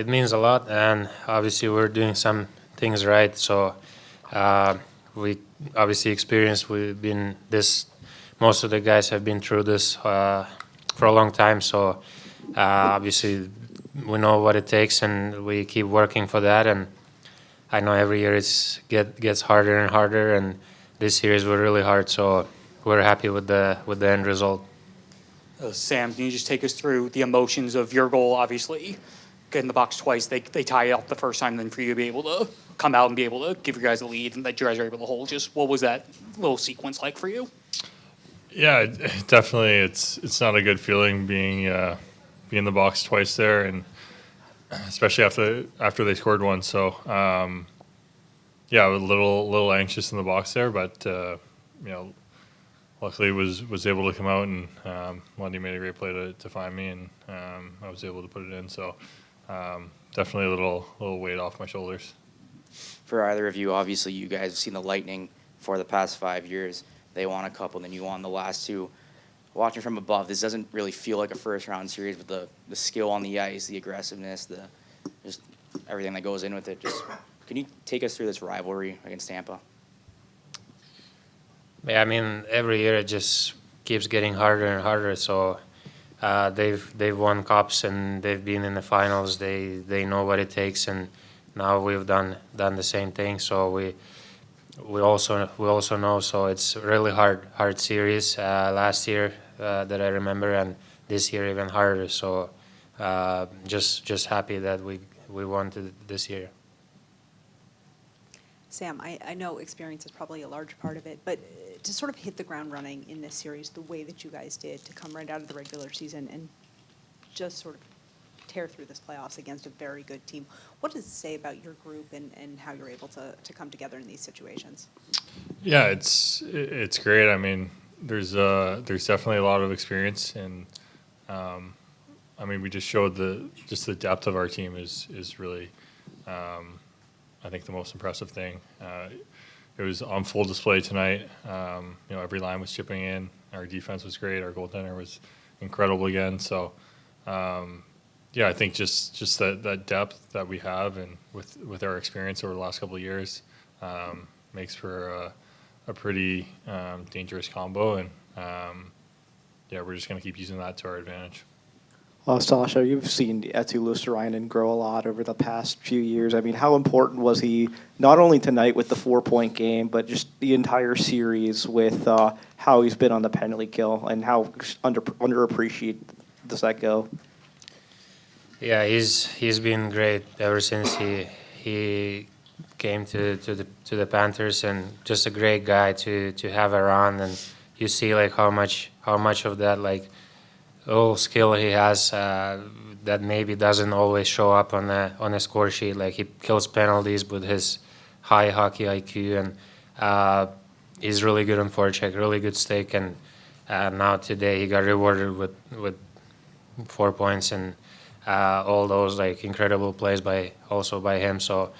it means a lot, and obviously we're doing some things right. So we obviously experienced. We've been this. Most of the guys have been through this for a long time. So obviously we know what it takes, and we keep working for that. And I know every year gets harder and harder, and this series were really hard. So we're happy with the end result. Sam, can you just take us through the emotions of your goal? Obviously, getting the box twice, they tie it up the first time, then for you to be able to come out and be able to give you guys a lead and that you guys are able to hold. Just what was that little sequence like for you? Yeah, definitely. It's not a good feeling being in the box twice there, and especially after they scored one. So yeah, I was a little anxious in the box there, but luckily was able to come out, and Lundy made a great play to find me, and I was able to put it in. So definitely a little weight off my shoulders. For either of you, obviously you guys have seen the Lightning for the past 5 years. They won a couple, and then you won the last two. Watching from above, this doesn't really feel like a first-round series with the skill on the ice, the aggressiveness, just everything that goes in with it. Just can you take us through this rivalry against Tampa? Yeah, I mean, every year it just keeps getting harder and harder. So they've won cups and they've been in the finals. They know what it takes, and now we've done the same thing. So we also know. So it's really hard series last year that I remember, and this year even harder. So just happy that we won this year. Sam, I know experience is probably a large part of it, but to sort of hit the ground running in this series the way that you guys did, to come right out of the regular season and just sort of tear through this playoffs against a very good team, what does it say about your group and how you're able to come together in these situations? Yeah, it's great. I mean, there's definitely a lot of experience, and I mean, we just showed the depth of our team is really I think the most impressive thing. It was on full display tonight. Every line was chipping in. Our defense was great. Our goaltender was incredible again. So, yeah, I think just that depth that we have, and with our experience over the last couple of years, makes for a pretty dangerous combo. And yeah, we're just going to keep using that to our advantage. Sasha, you've seen Eetu Luostarinen grow a lot over the past few years. I mean, how important was he not only tonight with the 4-point game, but just the entire series with how he's been on the penalty kill, and how underappreciated does that go? Yeah, he's been great ever since he came to the Panthers, and just a great guy to have around. And you see like how much of that skill he has that maybe doesn't always show up on a score sheet. Like, he kills penalties with his high hockey IQ, and he's really good on forecheck, really good stick. And now today he got rewarded with 4 points and all those incredible plays by him. So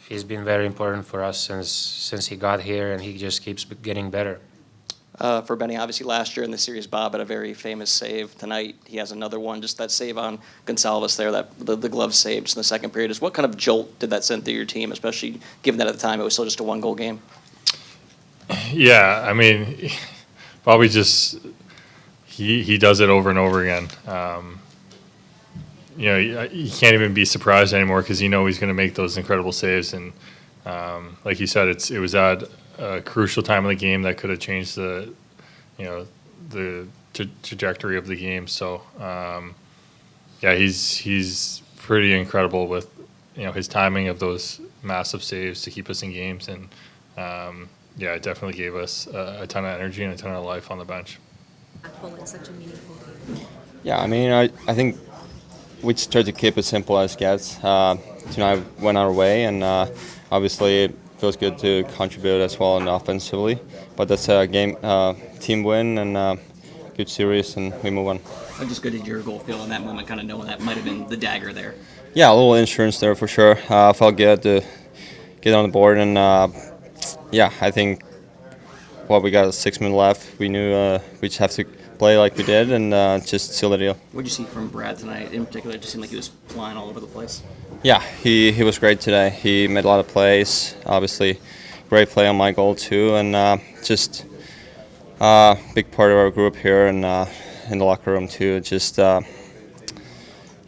he's been very important for us since he got here, and he just keeps getting better. For Benny, obviously last year in the series, Bob had a very famous save. Tonight he has another one, just that save on Gonsalves there, that the glove save just in the second period. What kind of jolt did that send through your team, especially given that at the time it was still just a 1-goal game? Yeah, I mean, Bobby just he does it over and over again. You can't even be surprised anymore because you know he's going to make those incredible saves. And like you said, it was at a crucial time of the game that could have changed the trajectory of the game. So yeah, he's pretty incredible with his timing of those massive saves to keep us in games. And yeah, it definitely gave us a ton of energy and a ton of life on the bench. Such a meaningful game. Yeah, I mean, I think we just tried to keep it simple as gets. Tonight went our way, and obviously it feels good to contribute as well and offensively. But that's a game team win and good series, and we move on. How just good did your goal feel in that moment, kind of knowing that might have been the dagger there? Yeah, a little insurance there for sure. Felt good to get on the board, and yeah, I think we got 6 minutes left. We knew we just have to play like we did and just seal the deal. What did you see from Brad tonight in particular? It just seemed like he was flying all over the place. Yeah, he was great today. He made a lot of plays. Obviously, great play on my goal too, and just big part of our group here and in the locker room too. Just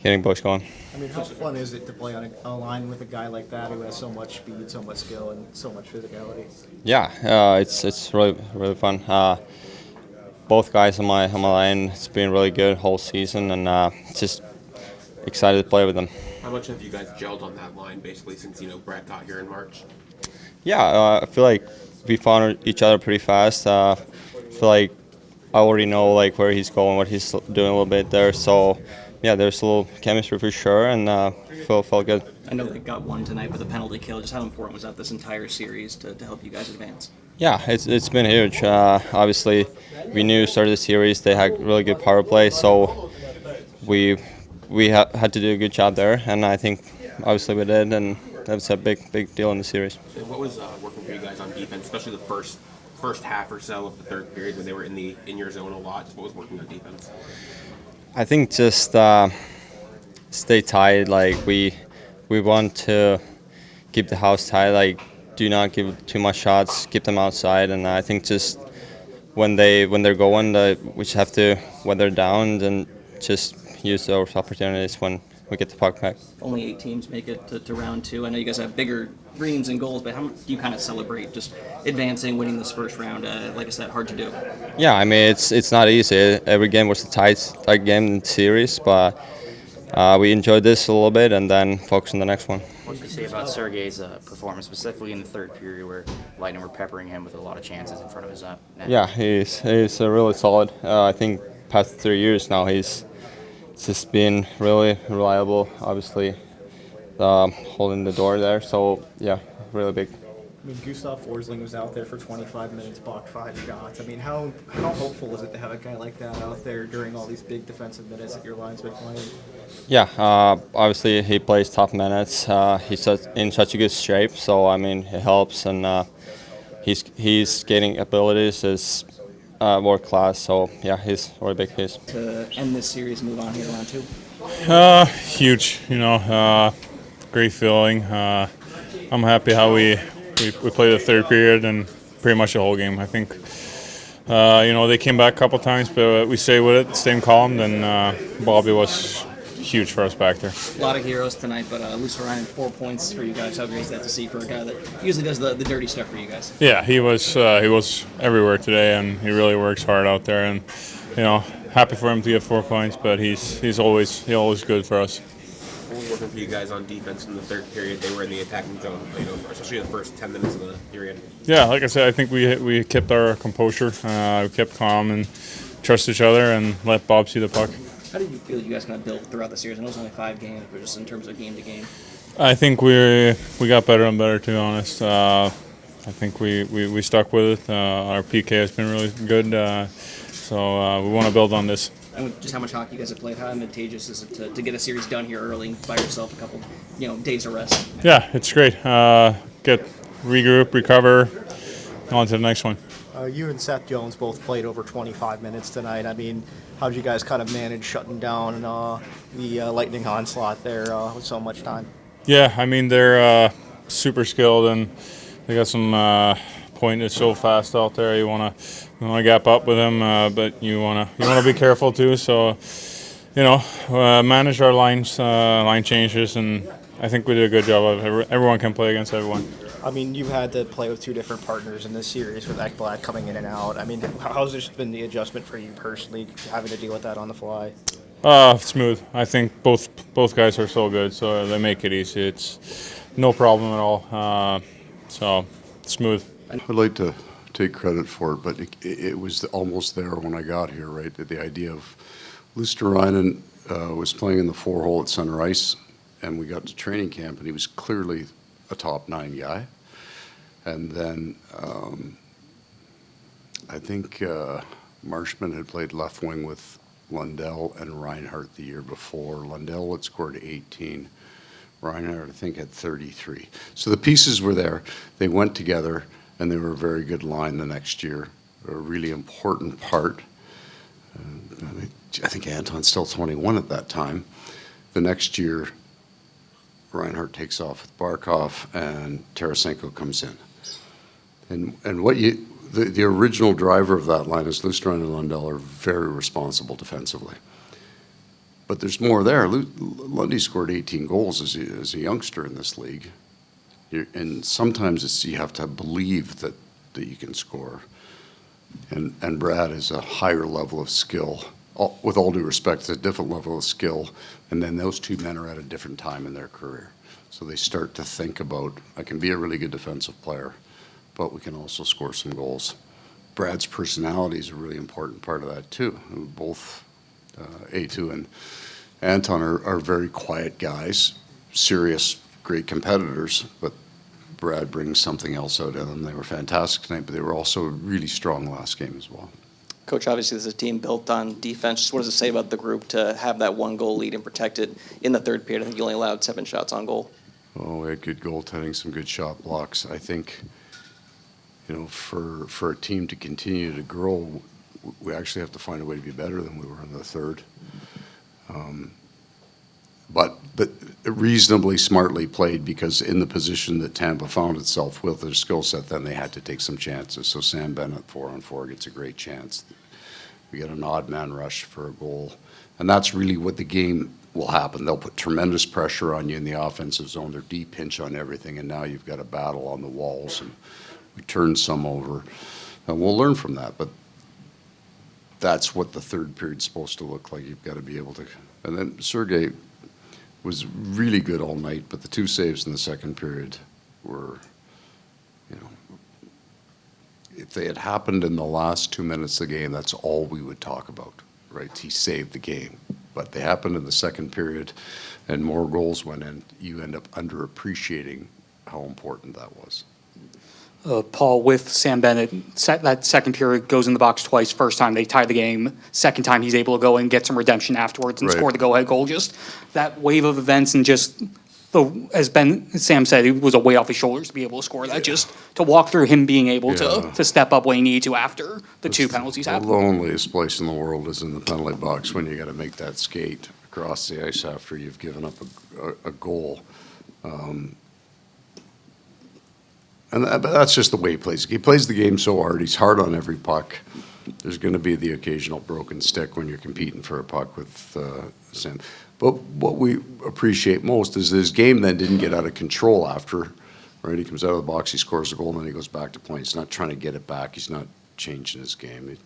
getting Bush going. I mean, how fun is it to play on a line with a guy like that who has so much speed, so much skill, and so much physicality? Yeah, it's really fun. Both guys on my line, it's been really good whole season, and just excited to play with them. How much have you guys gelled on that line, basically, since Brad got here in March? Yeah, I feel like we found each other pretty fast. I feel like I already know where he's going, what he's doing a little bit there. So yeah, there's a little chemistry for sure, and felt good. I know they got one tonight with a penalty kill. Just how important was that this entire series to help you guys advance? Yeah, it's been huge. Obviously, we knew started the series they had really good power play, so we had to do a good job there, and I think obviously we did, and that was a big deal in the series. What was working for you guys on defense, especially the first half or so of the third period when they were in your zone a lot? What was working on defense? I think just stay tight. We want to keep the house tight. Do not give too much shots. Keep them outside. And I think just when they're going, we just have to weather down and just use those opportunities when we get the puck back. Only 8 teams make it to round 2. I know you guys have bigger dreams and goals, but how do you kind of celebrate just advancing, winning this first round? Like I said, hard to do. Yeah, I mean it's not easy. Every game was a tight game in the series, but we enjoyed this a little bit and then focus on the next one. What did you say about Sergei's performance, specifically in the third period where Lightning were peppering him with a lot of chances in front of his net? Yeah, he's really solid. I think past 3 years now he's just been really reliable, obviously holding the door there. So yeah, really big. I mean, Gustav Forsling was out there for 25 minutes, blocked 5 shots. I mean, how hopeful is it to have a guy like that out there during all these big defensive minutes that your line's been playing? Yeah, obviously he plays top minutes. He's in such a good shape, so I mean it helps, and his skating abilities is world class. So yeah, he's a really big piece. To end this series, move on here to round 2. Huge, great feeling. I'm happy how we played the third period and pretty much the whole game. I think, they came back a couple times, but we stayed with it, same column, and Bobby was huge for us back there. A lot of heroes tonight, but Lucian, 4 points for you guys. How great is that to see for a guy that usually does the dirty stuff for you guys? Yeah, he was everywhere today, and he really works hard out there, and happy for him to get 4 points, but he's always good for us. What was working for you guys on defense in the third period? They were in the attacking zone, especially the first 10 minutes of the period. Yeah, like I said, I think we kept our composure, we kept calm and trust each other, and let Bob see the puck. How did you feel you guys kind of built throughout the series? I know it's only 5 games, but just in terms of game to game. I think we got better and better, to be honest. I think we stuck with it. Our PK has been really good, so we want to build on this. And just how much hockey you guys have played, how advantageous is it to get a series done here early by yourself, a couple days of rest? Yeah, it's great. Regroup, recover, on to the next one. You and Seth Jones both played over 25 minutes tonight. I mean, how did you guys kind of manage shutting down the Lightning onslaught there with so much time? Yeah, I mean, they're super skilled, and they got some point is so fast out there. You want to gap up with them, but you want to be careful too. So, manage our line changes, and I think we did a good job of it. Everyone can play against everyone. I mean, you've had to play with 2 different partners in this series with Ekblad coming in and out. I mean, how's this been the adjustment for you personally, having to deal with that on the fly? Smooth. I think both guys are so good, so they make it easy. It's no problem at all. So smooth. I'd like to take credit for it, but it was almost there when I got here, right? The idea of Luosterainen was playing in the 4-hole at center ice, and we got to training camp, and he was clearly a top 9 guy. And then I think Marchand had played left wing with Lundell and Reinhart the year before. Lundell had scored 18. Reinhart, I think, had 33. So the pieces were there. They went together, and they were a very good line the next year. A really important part I think Anton's still 21 at that time. The next year, Reinhardt takes off with Barkov, and Tarasenko comes in. And what the original driver of that line is Lusterin and Lundell are very responsible defensively. But there's more there. Lundy scored 18 goals as a youngster in this league. And sometimes you have to believe that you can score. And Brad is a higher level of skill. With all due respect, it's a different level of skill. And then those two men are at a different time in their career. So they start to think about, I can be a really good defensive player, but we can also score some goals. Brad's personality is a really important part of that too. Both A2 and Anton are very quiet guys, serious, great competitors, but Brad brings something else out of them. They were fantastic tonight, but they were also really strong last game as well. Coach, obviously this is a team built on defense. Just what does it say about the group to have that 1-goal lead and protect it in the third period? I think you only allowed 7 shots on goal. Oh, we had good goaltending, some good shot blocks. I think, for a team to continue to grow, we actually have to find a way to be better than we were in the third. But reasonably smartly played, because in the position that Tampa found itself with their skill set, then they had to take some chances. So Sam Bennett, 4-on-4, gets a great chance. We get an odd man rush for a goal. And that's really what the game will happen. They'll put tremendous pressure on you in the offensive zone. They're deep pinch on everything, and now you've got a battle on the walls, and we turn some over. And we'll learn from that, but that's what the third period's supposed to look like. You've got to be able to. And then Sergei was really good all night, but the 2 saves in the second period were, if they had happened in the last 2 minutes of the game, that's all we would talk about, right? He saved the game. But they happened in the second period, and more goals went in. You end up underappreciating how important that was. Paul, with Sam Bennett, that second period goes in the box twice. First time they tie the game. Second time he's able to go and get some redemption afterwards and score the go-ahead goal. Just that wave of events, and just as Sam said, it was a weight off his shoulders to be able to score that. Just to walk through him being able to step up when he needed to after the 2 penalties happened. The loneliest place in the world is in the penalty box when you got to make that skate across the ice after you've given up a goal. But that's just the way he plays. He plays the game so hard. He's hard on every puck. There's going to be the occasional broken stick when you're competing for a puck with Sam. But what we appreciate most is his game then didn't get out of control after, right? He comes out of the box, he scores a goal, and then he goes back to playing. He's not trying to get it back. He's not changing his game.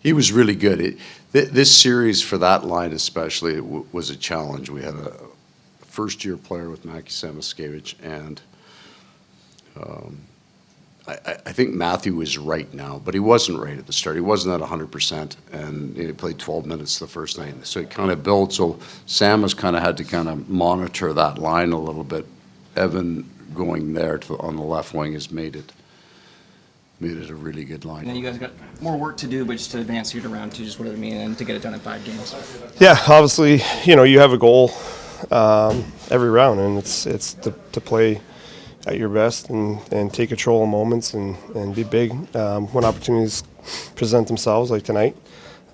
He was really good. This series, for that line especially, was a challenge. We had a first-year player with Maki Samoskevich, and I think Matthew is right now, but he wasn't right at the start. He wasn't at 100%, and he played 12 minutes the first night. So he kind of built. So Sam has kind of had to kind of monitor that line a little bit. Evan going there on the left wing has made it a really good line. And you guys got more work to do, but just to advance you to round 2, just what does it mean, and to get it done in 5 games? Yeah, obviously, you have a goal every round, and it's to play at your best and take control of moments and be big when opportunities present themselves, like tonight.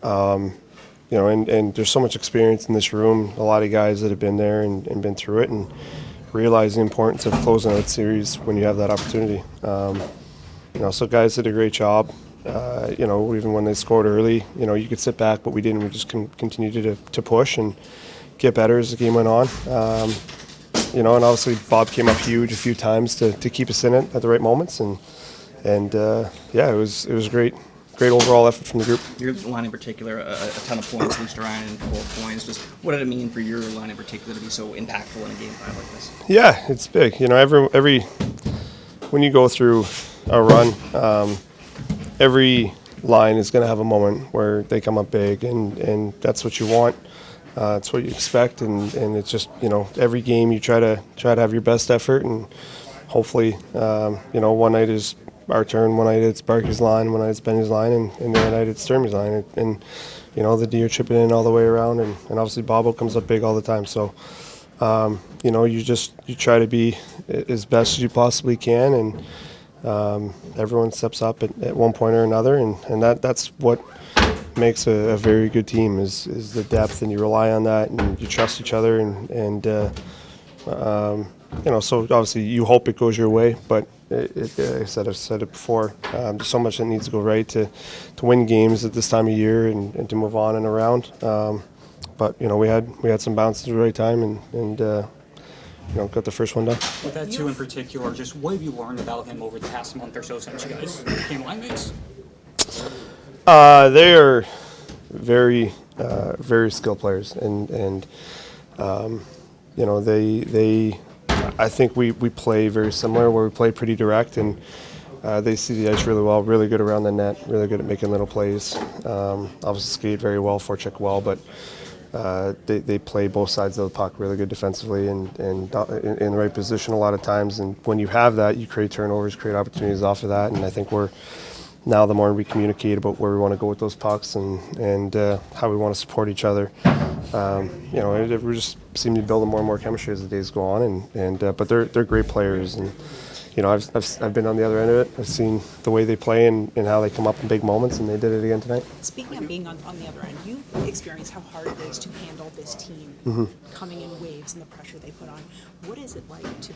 And there's so much experience in this room, a lot of guys that have been there and been through it, and realize the importance of closing out series when you have that opportunity. So guys did a great job. Even when they scored early, you could sit back, but we didn't. We just continued to push and get better as the game went on. And obviously Bob came up huge a few times to keep us in it at the right moments, and it was great overall effort from the group. Your line in particular, a ton of points, Luster Ryan and 4 points. Just what did it mean for your line in particular to be so impactful in a game 5 like this? Yeah, it's big. Every when you go through a run, every line is going to have a moment where they come up big, and that's what you want. It's what you expect, and it's just every game you try to have your best effort, and hopefully one night is our turn, one night it's Barkey's line, one night it's Benny's line, and the other night it's Sturmey's line, and the D are chipping in all the way around, and obviously Bobo comes up big all the time. So you try to be as best as you possibly can, and everyone steps up at one point or another, and that's what makes a very good team is the depth, and you rely on that, and you trust each other, and so obviously you hope it goes your way, but I've said it before. There's so much that needs to go right to win games at this time of year and to move on and around. But we had some bounces at the right time, and got the first one done. With that too in particular, just what have you learned about him over the past month or so since you guys became line mates? They are very, very skilled players, and they. I think we play very similar, where we play pretty direct, and they see the ice really well, really good around the net, really good at making little plays. Obviously skate very well, forecheck well, but they play both sides of the puck really good defensively and in the right position a lot of times. And when you have that, you create turnovers, create opportunities off of that. And I think now the more we communicate about where we want to go with those pucks and how we want to support each other, we just seem to be building more and more chemistry as the days go on. But they're great players, and I've been on the other end of it. I've seen the way they play and how they come up in big moments, and they did it again tonight. Speaking of being on the other end, you've experienced how hard it is to handle this team coming in waves and the pressure they put on. What is it like to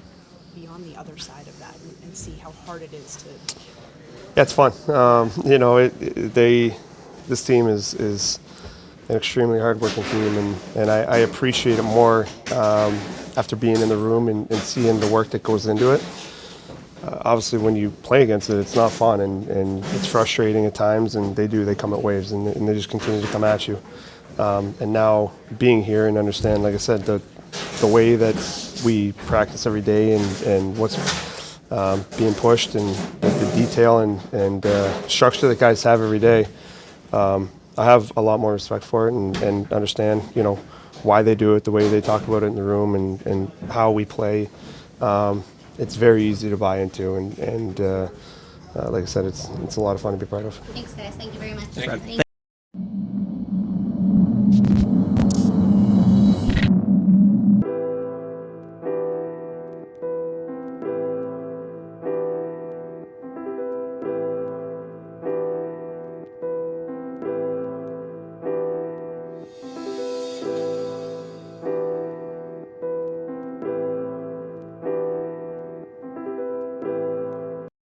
be on the other side of that and see how hard it is to? Yeah, it's fun. This team is an extremely hard-working team, and I appreciate it more after being in the room and seeing the work that goes into it. Obviously, when you play against it, it's not fun, and it's frustrating at times, and they come at waves, and they just continue to come at you. And now being here and understand, like I said, the way that we practice every day and what's being pushed and the detail and structure that guys have every day, I have a lot more respect for it and understand, why they do it, the way they talk about it in the room, and how we play. It's very easy to buy into, and like I said, it's a lot of fun to be part of. Thanks, guys. Thank you very much. Thank you.